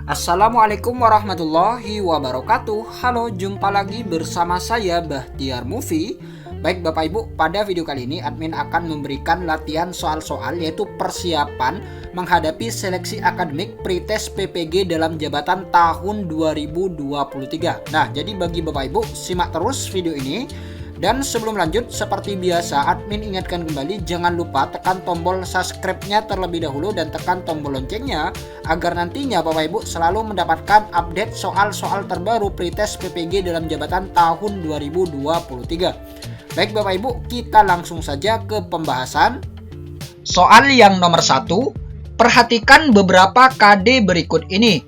Assalamualaikum warahmatullahi wabarakatuh. Halo, jumpa lagi bersama saya Bahtiar Movie. Baik Bapak Ibu, pada video kali ini admin akan memberikan latihan soal-soal yaitu persiapan menghadapi seleksi akademik pretest PPG dalam jabatan tahun 2023. Nah, jadi bagi Bapak Ibu, simak terus video ini. Dan sebelum lanjut, seperti biasa admin ingatkan kembali, jangan lupa tekan tombol subscribe-nya terlebih dahulu dan tekan tombol loncengnya agar nantinya Bapak Ibu selalu mendapatkan update soal-soal terbaru pretest PPG dalam jabatan tahun 2023. Baik Bapak Ibu, kita langsung saja ke pembahasan. Soal yang nomor 1, perhatikan beberapa KD berikut ini.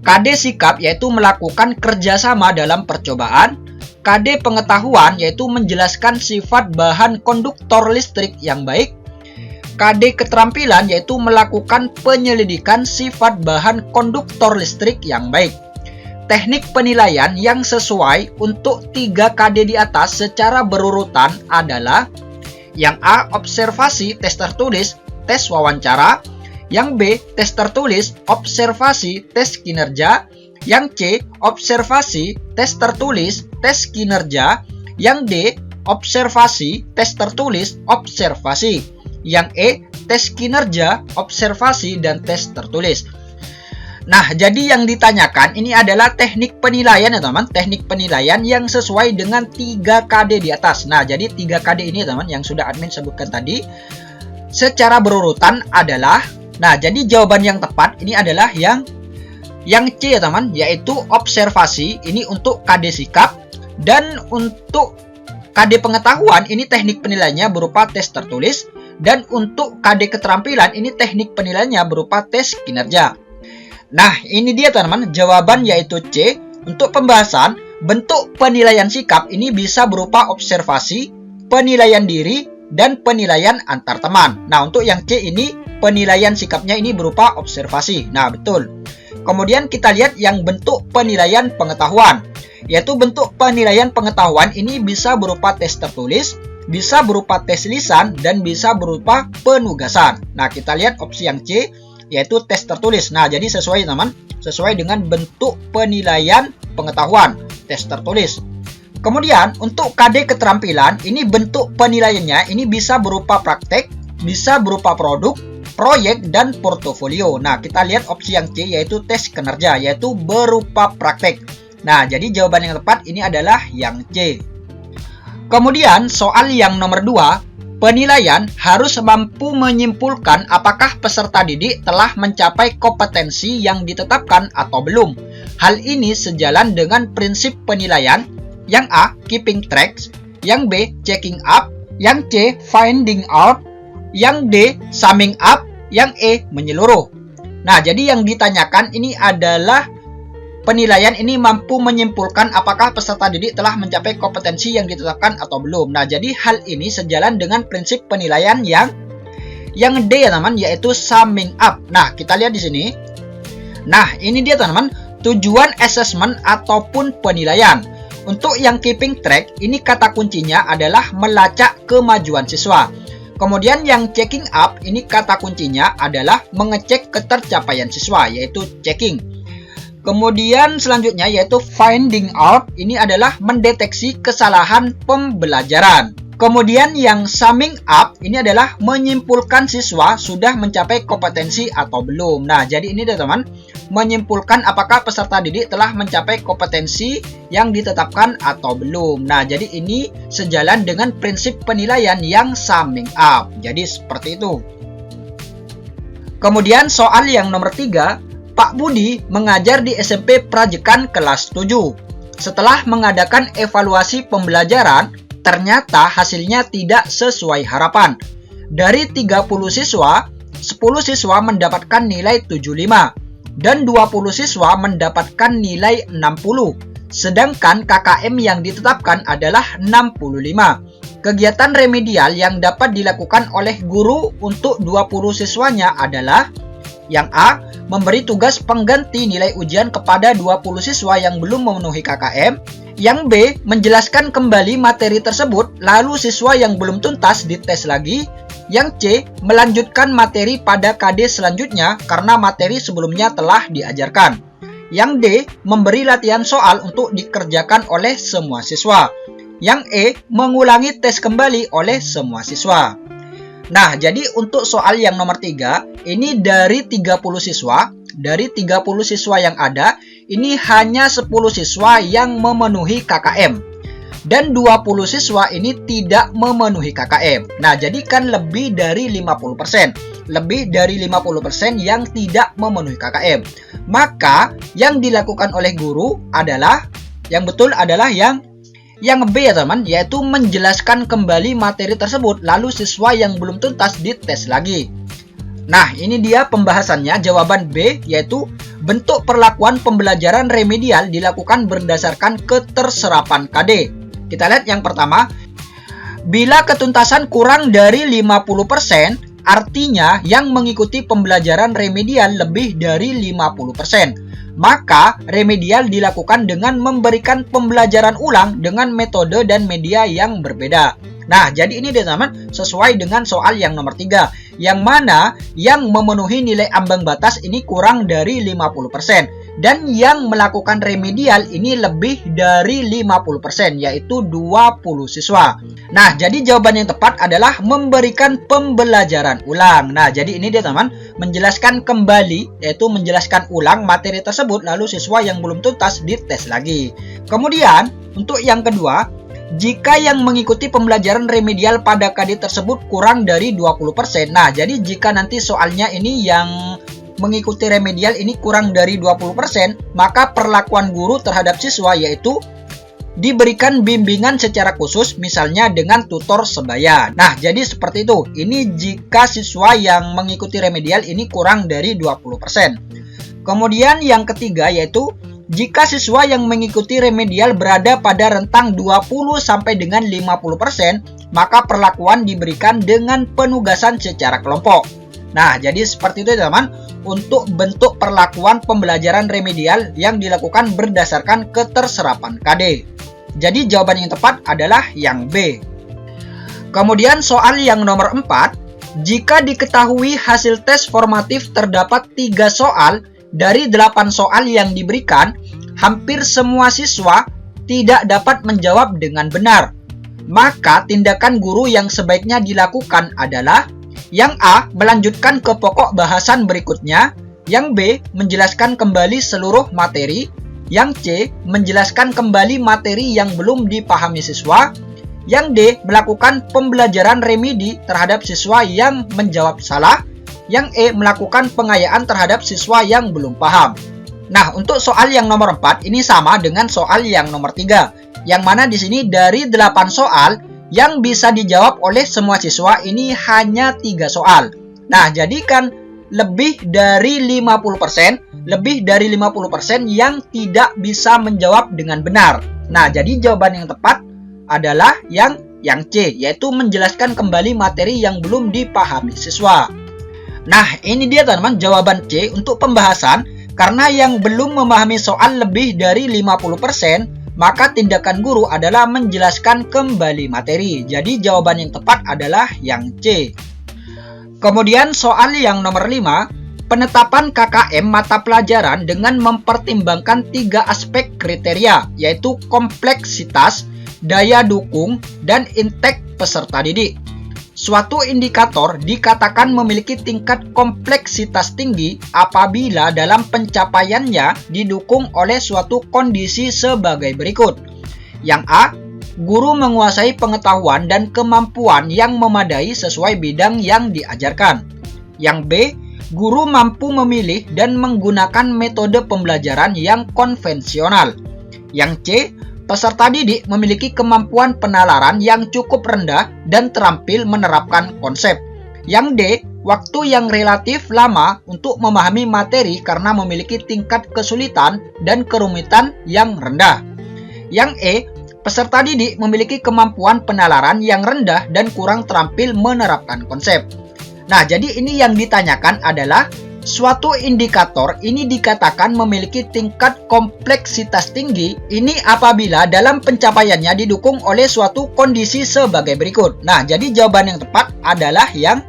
KD sikap yaitu melakukan kerjasama dalam percobaan. KD pengetahuan yaitu menjelaskan sifat bahan konduktor listrik yang baik. KD keterampilan yaitu melakukan penyelidikan sifat bahan konduktor listrik yang baik. Teknik penilaian yang sesuai untuk 3 KD di atas secara berurutan adalah yang A. Observasi tes tertulis tes wawancara, yang B. Tes tertulis observasi tes kinerja, yang C. Observasi tes tertulis tes kinerja, yang D. Observasi tes tertulis observasi, yang E. Tes kinerja observasi dan tes tertulis. Nah, jadi yang ditanyakan ini adalah teknik penilaian ya teman, teknik penilaian yang sesuai dengan 3 KD di atas. Nah, jadi 3 KD ini teman yang sudah admin sebutkan tadi secara berurutan adalah, nah jadi jawaban yang tepat ini adalah yang C ya teman, yaitu observasi. Ini untuk KD sikap, dan untuk KD pengetahuan ini teknik penilaiannya berupa tes tertulis, dan untuk KD keterampilan ini teknik penilaiannya berupa tes kinerja. Nah, ini dia teman-teman jawaban yaitu C. Untuk pembahasan bentuk penilaian sikap ini bisa berupa observasi, penilaian diri, dan penilaian antar teman. Nah, untuk yang C ini penilaian sikapnya ini berupa observasi. Nah, betul. Kemudian kita lihat yang bentuk penilaian pengetahuan, yaitu bentuk penilaian pengetahuan ini bisa berupa tes tertulis, bisa berupa tes lisan, dan bisa berupa penugasan. Nah, kita lihat opsi yang C, yaitu tes tertulis. Nah, jadi sesuai teman, sesuai dengan bentuk penilaian pengetahuan, tes tertulis. Kemudian untuk KD keterampilan, ini bentuk penilaiannya ini bisa berupa praktek, bisa berupa produk, proyek, dan portofolio. Nah, kita lihat opsi yang C yaitu tes kinerja, yaitu berupa praktek. Nah, jadi jawaban yang tepat ini adalah yang C. Kemudian soal yang nomor 2, penilaian harus mampu menyimpulkan apakah peserta didik telah mencapai kompetensi yang ditetapkan atau belum. Hal ini sejalan dengan prinsip penilaian yang A. Keeping tracks, yang B. Checking up, yang C. Finding out, yang D. Summing up, yang E. Menyeluruh. Nah, jadi yang ditanyakan ini adalah penilaian ini mampu menyimpulkan apakah peserta didik telah mencapai kompetensi yang ditetapkan atau belum. Nah, jadi hal ini sejalan dengan prinsip penilaian yang D ya teman, yaitu summing up. Nah, kita lihat di sini. Nah, ini dia teman, tujuan assessment ataupun penilaian. Untuk yang keeping track, ini kata kuncinya adalah melacak kemajuan siswa. Kemudian yang checking up, ini kata kuncinya adalah mengecek ketercapaian siswa, yaitu checking. Kemudian selanjutnya yaitu finding out, ini adalah mendeteksi kesalahan pembelajaran. Kemudian yang summing up, ini adalah menyimpulkan siswa sudah mencapai kompetensi atau belum. Nah, jadi ini teman, menyimpulkan apakah peserta didik telah mencapai kompetensi yang ditetapkan atau belum. Nah, jadi ini sejalan dengan prinsip penilaian yang summing up. Jadi seperti itu. Kemudian soal yang nomor 3, Pak Budi mengajar di SMP Prajekan kelas 7. Setelah mengadakan evaluasi pembelajaran, ternyata hasilnya tidak sesuai harapan. Dari 30 siswa, 10 siswa mendapatkan nilai 75 dan 20 siswa mendapatkan nilai 60. Sedangkan KKM yang ditetapkan adalah 65. Kegiatan remedial yang dapat dilakukan oleh guru untuk 20 siswanya adalah yang A. Memberi tugas pengganti nilai ujian kepada 20 siswa yang belum memenuhi KKM. Yang B, menjelaskan kembali materi tersebut, lalu siswa yang belum tuntas dites lagi. Yang C, melanjutkan materi pada KD selanjutnya karena materi sebelumnya telah diajarkan. Yang D, memberi latihan soal untuk dikerjakan oleh semua siswa. Yang E, mengulangi tes kembali oleh semua siswa. Nah, jadi untuk soal yang nomor 3, ini dari 30 siswa. Dari 30 siswa yang ada, ini hanya 10 siswa yang memenuhi KKM. Dan 20 siswa ini tidak memenuhi KKM. Nah, jadi kan lebih dari 50%. Lebih dari 50% yang tidak memenuhi KKM. Maka, yang dilakukan oleh guru adalah, yang betul adalah yang B ya teman, yaitu menjelaskan kembali materi tersebut, lalu siswa yang belum tuntas dites lagi. Nah, ini dia pembahasannya, jawaban B, yaitu bentuk perlakuan pembelajaran remedial dilakukan berdasarkan keterserapan KD. Kita lihat yang pertama, bila ketuntasan kurang dari 50%, artinya yang mengikuti pembelajaran remedial lebih dari 50%. Maka, remedial dilakukan dengan memberikan pembelajaran ulang dengan metode dan media yang berbeda. Nah, jadi ini teman-teman sesuai dengan soal yang nomor 3. Yang mana yang memenuhi nilai ambang batas ini kurang dari 50%. Dan yang melakukan remedial ini lebih dari 50%, yaitu 20 siswa. Nah, jadi jawaban yang tepat adalah memberikan pembelajaran ulang. Nah, jadi ini dia teman, menjelaskan kembali, yaitu menjelaskan ulang materi tersebut, lalu siswa yang belum tuntas dites lagi. Kemudian, untuk yang kedua, jika yang mengikuti pembelajaran remedial pada KD tersebut kurang dari 20%. Nah, jadi jika nanti soalnya ini yang mengikuti remedial ini kurang dari 20%, maka perlakuan guru terhadap siswa yaitu diberikan bimbingan secara khusus, misalnya dengan tutor sebaya. Nah, jadi seperti itu. Ini jika siswa yang mengikuti remedial ini kurang dari 20%. Kemudian yang ketiga yaitu jika siswa yang mengikuti remedial berada pada rentang 20 sampai dengan 50%, maka perlakuan diberikan dengan penugasan secara kelompok. Nah, jadi seperti itu teman-teman untuk bentuk perlakuan pembelajaran remedial yang dilakukan berdasarkan keterserapan KD. Jadi jawaban yang tepat adalah yang B. Kemudian soal yang nomor 4, jika diketahui hasil tes formatif terdapat 3 soal dari 8 soal yang diberikan, hampir semua siswa tidak dapat menjawab dengan benar. Maka tindakan guru yang sebaiknya dilakukan adalah yang A, melanjutkan ke pokok bahasan berikutnya. Yang B, menjelaskan kembali seluruh materi. Yang C, menjelaskan kembali materi yang belum dipahami siswa. Yang D, melakukan pembelajaran remedi terhadap siswa yang menjawab salah. Yang E, melakukan pengayaan terhadap siswa yang belum paham. Nah, untuk soal yang nomor 4 ini sama dengan soal yang nomor 3. Yang mana di sini dari 8 soal yang bisa dijawab oleh semua siswa ini hanya 3 soal. Nah, jadi kan lebih dari 50%, yang tidak bisa menjawab dengan benar. Nah, jadi jawaban yang tepat adalah yang C, yaitu menjelaskan kembali materi yang belum dipahami siswa. Nah, ini dia teman-teman jawaban C untuk pembahasan. Karena yang belum memahami soal lebih dari 50%, maka tindakan guru adalah menjelaskan kembali materi. Jadi jawaban yang tepat adalah yang C. Kemudian soal yang nomor 5, penetapan KKM mata pelajaran dengan mempertimbangkan 3 aspek kriteria, yaitu kompleksitas, daya dukung, dan intake peserta didik. Suatu indikator dikatakan memiliki tingkat kompleksitas tinggi apabila dalam pencapaiannya didukung oleh suatu kondisi sebagai berikut. Yang A, guru menguasai pengetahuan dan kemampuan yang memadai sesuai bidang yang diajarkan. Yang B, guru mampu memilih dan menggunakan metode pembelajaran yang konvensional. Yang C, peserta didik memiliki kemampuan penalaran yang cukup rendah dan terampil menerapkan konsep. Yang D, waktu yang relatif lama untuk memahami materi karena memiliki tingkat kesulitan dan kerumitan yang rendah. Yang E, peserta didik memiliki kemampuan penalaran yang rendah dan kurang terampil menerapkan konsep. Nah, jadi ini yang ditanyakan adalah suatu indikator ini dikatakan memiliki tingkat kompleksitas tinggi ini apabila dalam pencapaiannya didukung oleh suatu kondisi sebagai berikut. Nah, jadi jawaban yang tepat adalah yang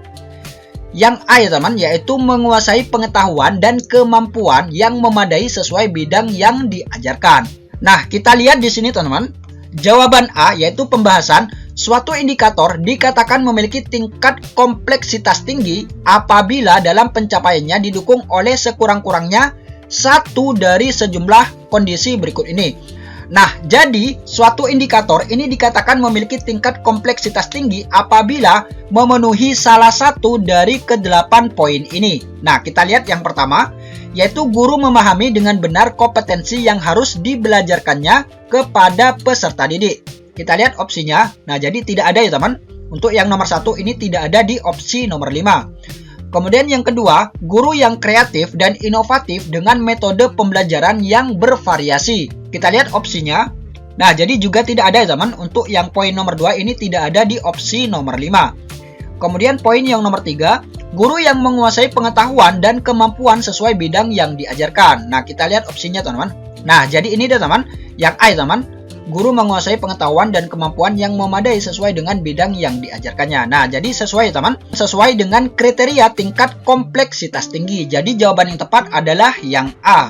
A ya teman, yaitu menguasai pengetahuan dan kemampuan yang memadai sesuai bidang yang diajarkan. Nah, kita lihat di sini teman-teman. Jawaban A yaitu pembahasan suatu indikator dikatakan memiliki tingkat kompleksitas tinggi apabila dalam pencapaiannya didukung oleh sekurang-kurangnya satu dari sejumlah kondisi berikut ini. Nah, jadi suatu indikator ini dikatakan memiliki tingkat kompleksitas tinggi apabila memenuhi salah satu dari ke-8 poin ini. Nah, kita lihat yang pertama, yaitu guru memahami dengan benar kompetensi yang harus dibelajarkannya kepada peserta didik. Kita lihat opsinya. Nah, jadi tidak ada ya teman. Untuk yang nomor 1 ini tidak ada di opsi nomor 5. Kemudian yang kedua, guru yang kreatif dan inovatif dengan metode pembelajaran yang bervariasi. Kita lihat opsinya. Nah, jadi juga tidak ada ya teman. Untuk yang poin nomor 2 ini tidak ada di opsi nomor 5. Kemudian poin yang nomor 3, guru yang menguasai pengetahuan dan kemampuan sesuai bidang yang diajarkan. Nah, kita lihat opsinya teman-teman. Nah, jadi ini dia teman. Yang A ya teman. Guru menguasai pengetahuan dan kemampuan yang memadai sesuai dengan bidang yang diajarkannya. Nah, jadi sesuai ya teman. Sesuai dengan kriteria tingkat kompleksitas tinggi. Jadi jawaban yang tepat adalah yang A.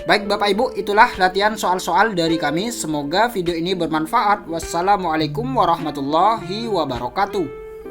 Baik Bapak Ibu, itulah latihan soal-soal dari kami. Semoga video ini bermanfaat. Wassalamualaikum warahmatullahi wabarakatuh.